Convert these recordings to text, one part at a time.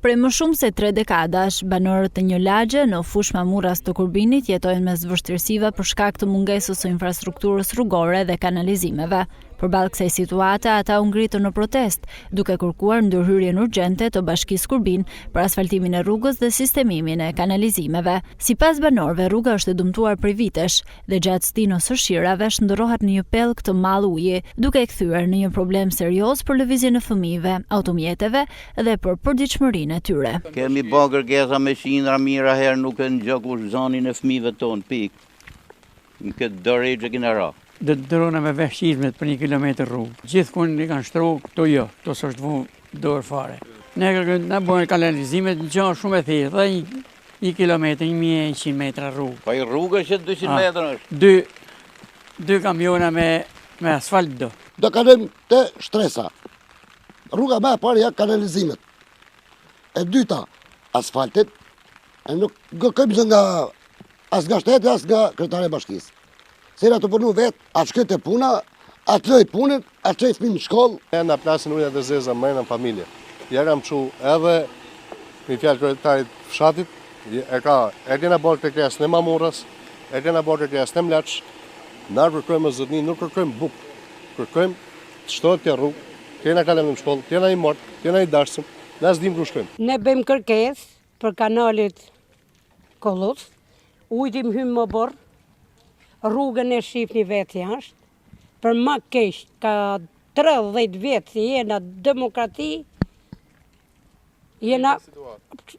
Prej më shumë se 3 dekadash, banorët e një lagje në fushë Mamuras të Kurbinit jetojnë mes vështirësive për shkak të mungesës së infrastrukturës rrugore dhe kanalizimeve. Përballë kësaj situate, ata u ngritën në protestë, duke kërkuar ndërhyrjen urgjente të Bashkisë Kurbin për asfaltimin e rrugës dhe sistemimin e kanalizimeve. Sipas banorëve, rruga është e dëmtuar prej vitesh dhe gjatë stinës së shirave shndërrohet në një pellg të mall uji, duke e kthyer në një problem serioz për lëvizjen e fëmijëve, automjeteve dhe për përditshmërinë e tyre. Kemi bë kërkesa me qindra mijëra herë, nuk e ngjokur zonin e fëmijëve tonë, pikë. Në këtë dorë që kena ra. Dhe dërona me veshqizmet për 1 kilometër rrugë. Gjithkund i kanë shtru, këto jo, këto së është vu dorë fare. Ne bojnë kanalizimet në gjohë shumë e thirë, dhe 1 kilometër, 1100 metra rrugë. Pa i rrugë është 200 metra është? 2 kamiona me asfalt do. Do kalim të shtresa. Rruga me parë ja kanalizimet. E dyta, asfaltit, e nuk gëkëmëzë as nga shteti, as nga kryetari e bashkisë. Sera të punu vetë, atë shkët e puna, atë lëj punën, atë qëj fëmi në shkollë. Ne në plasin ujnë dhe zeza mërë në familje. Ja kam që edhe një fjallë kryetarit fshatit, e kena bërë të kresë në Mamuras, e kena bërë të kresë në Mlaqë, në kërkojmë zëtni, nuk kërkojmë bukë, kërkojmë të shtojt të rrugë, tjena kalem në shkollë, tjena i mortë, tjena i dashësëm, në zdim kërë shkojmë. Ne bëjmë kërkes për kanalit Kollus, ujtim hymë më borë, rrugën e shifni vetë jashtë, për ma kesh ka 30 vjetë si jena demokrati, jena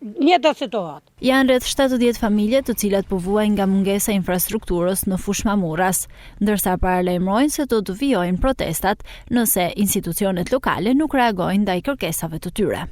një të situatë. Janë rreth 70 familje të cilat po vuajnë nga mungesa infrastrukturës në fushë Mamuras, ndërsa paralajmërojnë se do të vijojnë protestat nëse institucionet lokale nuk reagojnë ndaj kërkesave të tyre.